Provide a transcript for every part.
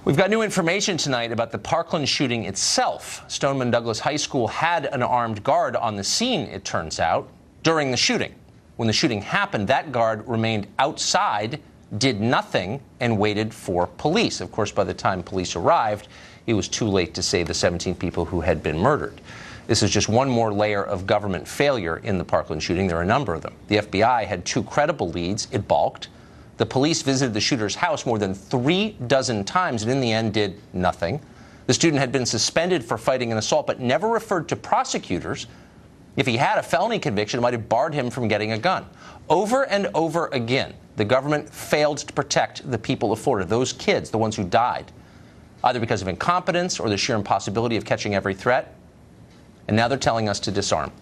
We've got new information tonight about the Parkland shooting itself. Stoneman Douglas High School had an armed guard on the scene, it turns out, during the shooting. When the shooting happened, that guard remained outside, did nothing, and waited for police. Of course, by the time police arrived, it was too late to save the 17 people who had been murdered. This is just one more layer of government failure in the Parkland shooting. There are a number of them. The FBI had two credible leads. It balked. The police visited the shooter's house more than 36 times and in the end did nothing. The student had been suspended for fighting an assault but never referred to prosecutors. If he had a felony conviction, it might have barred him from getting a gun. Over and over again, the government failed to protect the people of Florida, those kids, the ones who died, either because of incompetence or the sheer impossibility of catching every threat. And now they're telling us to disarm.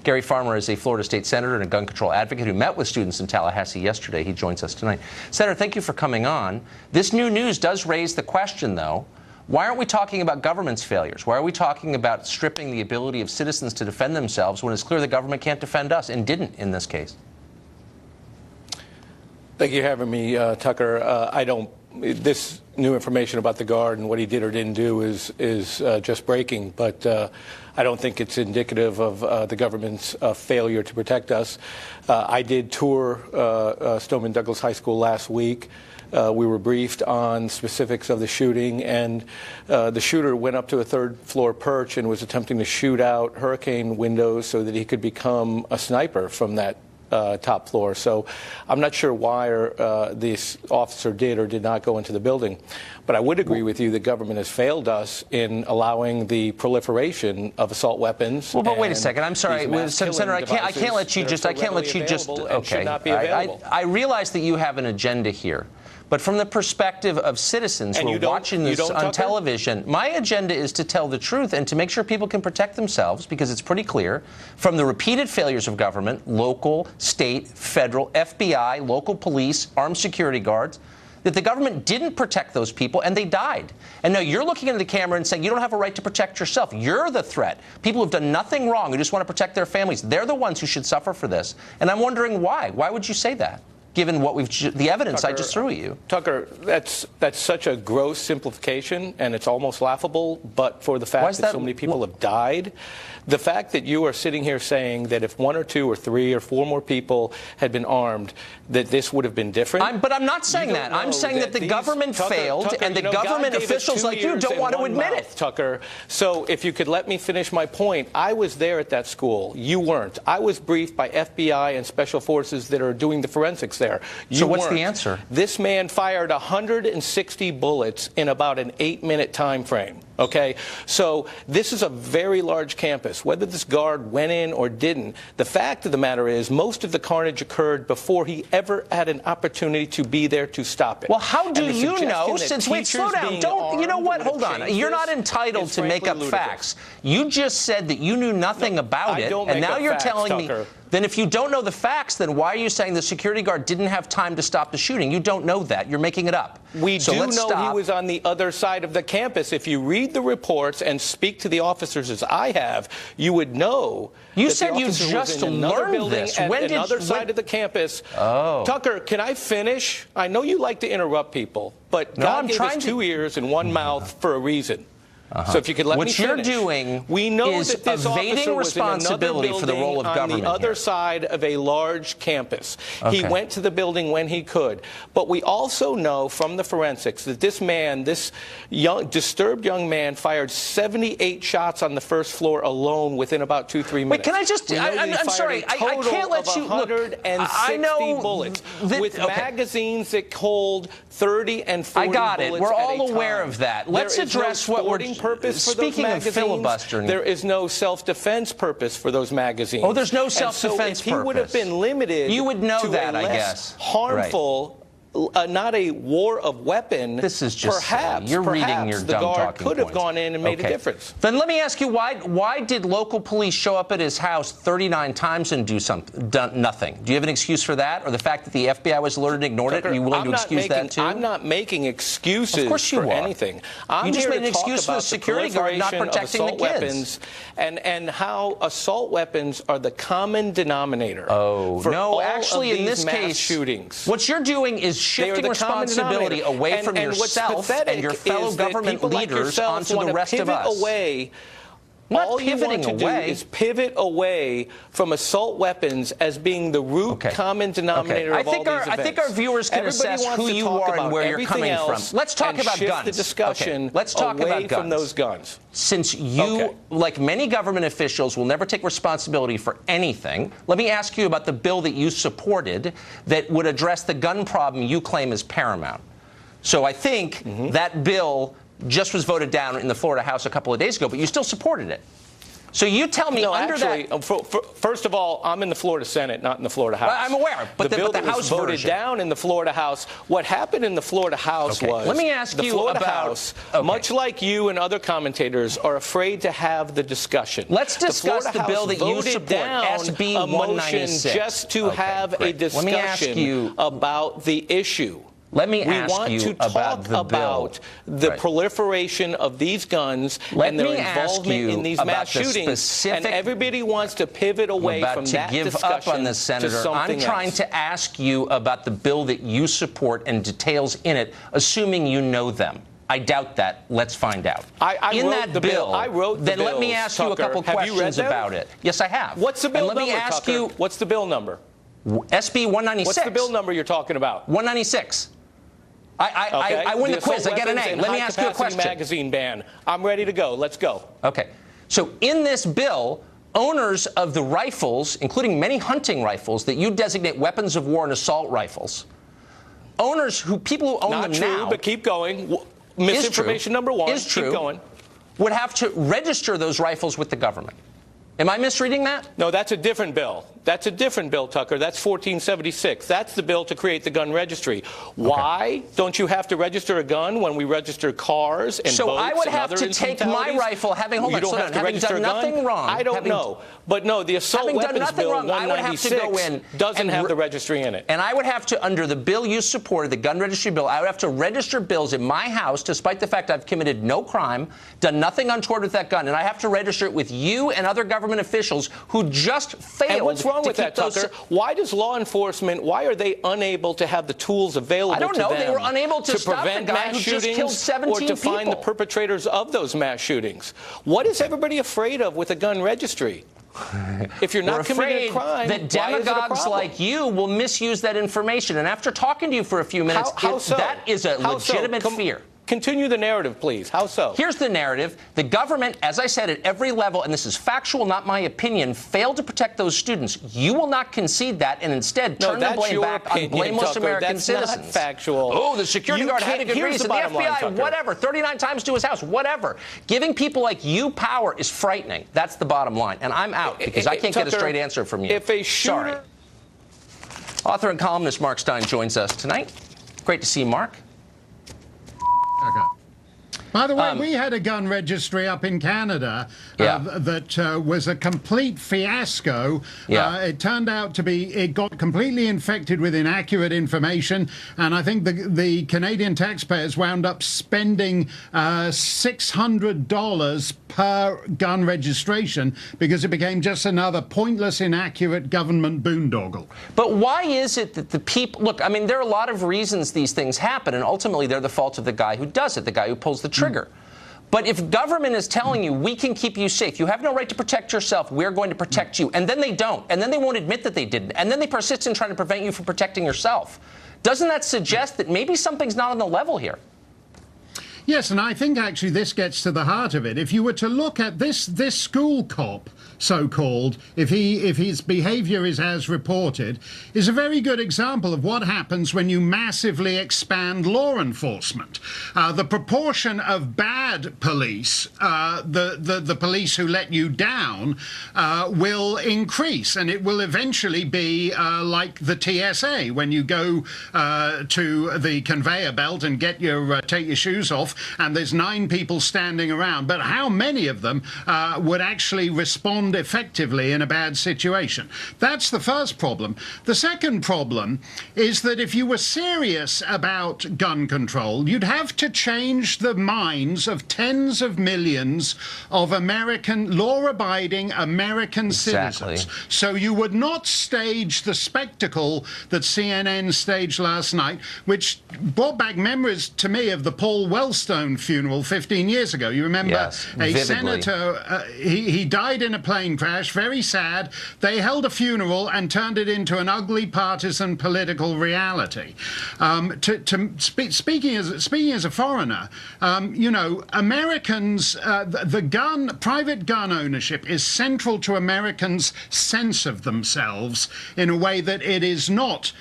Gary Farmer is a Florida state senator and a gun control advocate who met with students in Tallahassee yesterday. He joins us tonight. Senator, thank you for coming on. This new news does raise the question, though, why aren't we talking about government's failures? Why are we talking about stripping the ability of citizens to defend themselves when it's clear the government can't defend us and didn't in this case? Thank you for having me, Tucker. This new information about the guard and what he did or didn't do is just breaking, but I don't think it's indicative of the government's failure to protect us. I did tour Stoneman Douglas High School last week. We were briefed on specifics of the shooting, and the shooter went up to a third-floor perch and was attempting to shoot out hurricane windows so that he could become a sniper from that top floor. So I'm not sure why this officer did or did not go into the building. But I would agree with you that government has failed us in allowing the proliferation of assault weapons. Well, but wait a second. I'm sorry, Senator. I can't let you just. Okay. I realize that you have an agenda here. But from the perspective of citizens who are watching this on television, my agenda is to tell the truth and to make sure people can protect themselves, because it's pretty clear from the repeated failures of government, local, state, federal, FBI, local police, armed security guards, that the government didn't protect those people and they died. And now you're looking into the camera and saying you don't have a right to protect yourself. You're the threat. People who've done nothing wrong, who just want to protect their families, they're the ones who should suffer for this. And I'm wondering why. Why would you say that, given what the evidence I just threw at you? Tucker, that's such a gross simplification, and it's almost laughable, but for the fact that so many people have died. The fact that you are sitting here saying that if 1 or 2 or 3 or 4 more people had been armed, that this would have been different. But I'm not saying that. I'm saying that the government failed, and the government officials like you don't want to admit it. Tucker, so if you could let me finish my point, I was there at that school. You weren't. I was briefed by FBI and special forces that are doing the forensics there. So what's the answer? This man fired 160 bullets in about an 8-minute time frame. Okay, so this is a very large campus. Whether this guard went in or didn't, the fact of the matter is most of the carnage occurred before he ever had an opportunity to be there to stop it. Well, how do you know? Wait, slow down. Don't. You know what? Hold on. You're not entitled to make up facts. You just said that you knew nothing about it, and now you're telling me. Then if you don't know the facts, then why are you saying the security guard didn't have time to stop the shooting? You don't know that. You're making it up. We do know he was on the other side of the campus. If you read the reports and speak to the officers as I have, you would know. You said you just learned this. When did another side of the campus? Oh. Tucker, can I finish? I know you like to interrupt people, but God gave us 2 ears and 1 mouth for a reason. So if you could let me finish. What you're doing is evading responsibility for the role of government on the other side of a large campus. He went to the building when he could. But we also know from the forensics that this man, this disturbed young man, fired 78 shots on the first floor alone within about 2-3 minutes. Wait, can I just? I'm sorry. I can't let you look. 160 bullets with magazines that hold 30 and 40 bullets. I got it. We're all aware of that. Let's address what we're. Speaking of filibustering, there is no self-defense purpose for those magazines. Oh, there's no self-defense purpose. If he would have been limited, you would know to that, a I less guess. Harmful. Not a war of weapon. This is just perhaps you're reading your the dumb guard talking could have points. gone in and made a difference. Then let me ask you, why did local police show up at his house 39 times and do nothing? Do you have an excuse for that, or the fact that the FBI was alerted and ignored it? Are you willing to excuse that too? I'm not making excuses for anything. You just made an excuse for the security guard not protecting the kids. And how assault weapons are the common denominator. Oh for no! all Actually, of in these this mass case, shootings. what you're doing is shifting responsibility away from yourself and your fellow government leaders onto the rest of us. All you want to do is pivot away from assault weapons as being the root common denominator of all these events. I think our viewers can assess who you are and where you're coming from. Let's talk about guns. The discussion let's talk away about guns. From those guns. Since you, like many government officials, will never take responsibility for anything, let me ask you about the bill that you supported that would address the gun problem you claim is paramount. So I think that bill just was voted down in the Florida House a couple of days ago, but you still supported it. So you tell me first of all, I'm in the Florida Senate, not in the Florida House. Well, I'm aware, but the bill that that was voted down in the Florida House, what happened in the Florida House was let me ask the you Florida about, House, much like you and other commentators, are afraid to have the discussion. Let's discuss the bill that you support, SB 196. Just to have a discussion about the issue. Let me ask you about the bill. We want to talk about the proliferation of these guns and their involvement in these mass shootings. And everybody wants to pivot away from that discussion to give up on this, Senator. I'm trying to ask you about the bill that you support and details in it, assuming you know them. I doubt that. Let's find out. I wrote the bill. Then let me ask you a couple questions about it. Yes, I have. What's the bill number, Tucker? Let me ask you. What's the bill number? SB 196. What's the bill number you're talking about? 196. I win the quiz. I get an A. Let me ask you a question. Magazine ban. I'm ready to go. Let's go. Okay. So in this bill, owners of the rifles, including many hunting rifles that you designate weapons of war and assault rifles, people who own them now. Not true, but keep going. Misinformation number one. Is true. Keep going. Would have to register those rifles with the government. Am I misreading that? No, that's a different bill. That's a different bill, Tucker. That's 1476. That's the bill to create the gun registry. Why don't you have to register a gun when we register cars and boats and other So I would have to take my rifle, having done nothing wrong. I don't know. But no, the assault weapons bill 196 doesn't have the registry in it. And I would have to, under the bill you supported, the gun registry bill, I would have to register bills in my house, despite the fact I've committed no crime, done nothing untoward with that gun, and I have to register it with you and other government officials who just failed. And what's wrong with that, Tucker? Why does law enforcement, why are they unable to have the tools available to them? I don't know. They were unable to stop prevent the guy who just killed 17 or to find the perpetrators of those mass shootings. What is everybody afraid of with a gun registry? If you're not committing a crime, that demagogues like you will misuse that information. And after talking to you for a few minutes, that is a legitimate fear. Continue the narrative, please. How so? Here's the narrative. The government, as I said, at every level, and this is factual, not my opinion, failed to protect those students. You will not concede that and instead turn the blame back on blameless American citizens. That's not factual. Oh, the security guard had a good reason. The FBI, whatever. 39 times to his house, whatever. Giving people like you power is frightening. That's the bottom line. And I'm out because I can't get a straight answer from you. If a shooter... Sorry. Author and columnist Mark Stein joins us tonight. Great to see you, Mark. Okay. By the way, we had a gun registry up in Canada that was a complete fiasco. It turned out to be, it got completely infected with inaccurate information, and I think the Canadian taxpayers wound up spending $600 per gun registration because it became just another pointless, inaccurate government boondoggle. But why is it that the people, look, I mean, there are a lot of reasons these things happen, and ultimately they're the fault of the guy who does it, the guy who pulls the trigger. But if government is telling you, we can keep you safe, you have no right to protect yourself, we're going to protect you, and then they don't, and then they won't admit that they didn't, and then they persist in trying to prevent you from protecting yourself, doesn't that suggest that maybe something's not on the level here? Yes, and I think actually this gets to the heart of it. If you were to look at this school cop, so-called, if his behavior is as reported, is a very good example of what happens when you massively expand law enforcement. The proportion of bad police, the police who let you down, will increase, and it will eventually be like the TSA when you go to the conveyor belt and get your take your shoes off, and there's 9 people standing around. But how many of them would actually respond respond effectively in a bad situation. That's the first problem. The second problem is that if you were serious about gun control, you'd have to change the minds of tens of millions of American, law-abiding American citizens. So you would not stage the spectacle that CNN staged last night, which brought back memories to me of the Paul Wellstone funeral 15 years ago. You remember? Yes, a vividly. Senator, he died in a plane crash, very sad. They held a funeral and turned it into an ugly partisan political reality. Speaking as a foreigner, you know, Americans, private gun ownership is central to Americans' sense of themselves in a way that it is not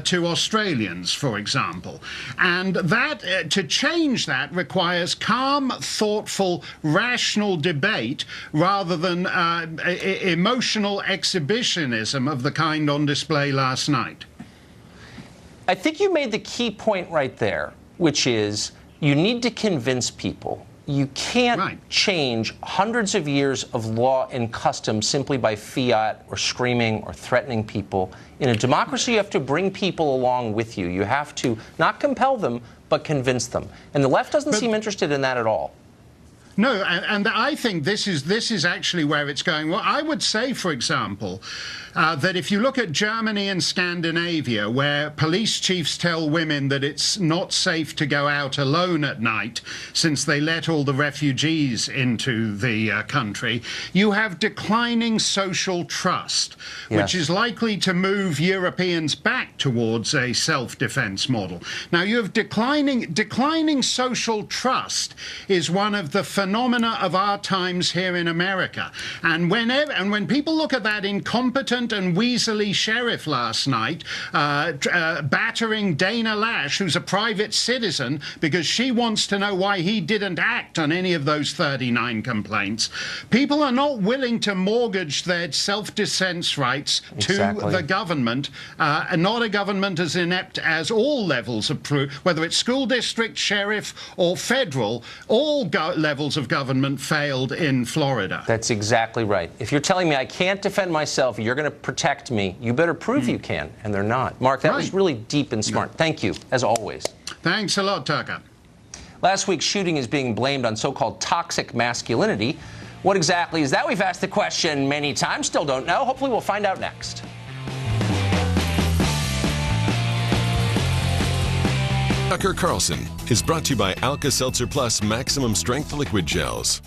to Australians, for example. And that to change that requires calm, thoughtful, rational debate rather than emotional exhibitionism of the kind on display last night. I think you made the key point right there, which is you need to convince people. You can't change hundreds of years of law and custom simply by fiat or screaming or threatening people. In a democracy, you have to bring people along with you. You have to not compel them, but convince them. And the left doesn't seem interested in that at all. No, and I think this is actually where it's going. Well, I would say, for example, that if you look at Germany and Scandinavia, where police chiefs tell women that it's not safe to go out alone at night since they let all the refugees into the country, you have declining social trust, which is likely to move Europeans back towards a self-defense model. Now, you have declining social trust is one of the phenomena of our times here in America. And when people look at that incompetent and weaselly sheriff last night battering Dana Lash, who's a private citizen, because she wants to know why he didn't act on any of those 39 complaints, people are not willing to mortgage their self-defense rights to the government, and not a government as inept as all levels of, whether it's school district, sheriff, or federal, all levels of government failed in Florida. That's exactly right. If you're telling me I can't defend myself, you're going to protect me, you better prove you can, and they're not. Mark, that was really deep and smart. Thank you, as always. Thanks a lot, Tucker. Last week's shooting is being blamed on so-called toxic masculinity. What exactly is that? We've asked the question many times, still don't know. Hopefully we'll find out next. Tucker Carlson is brought to you by Alka-Seltzer Plus Maximum Strength Liquid Gels.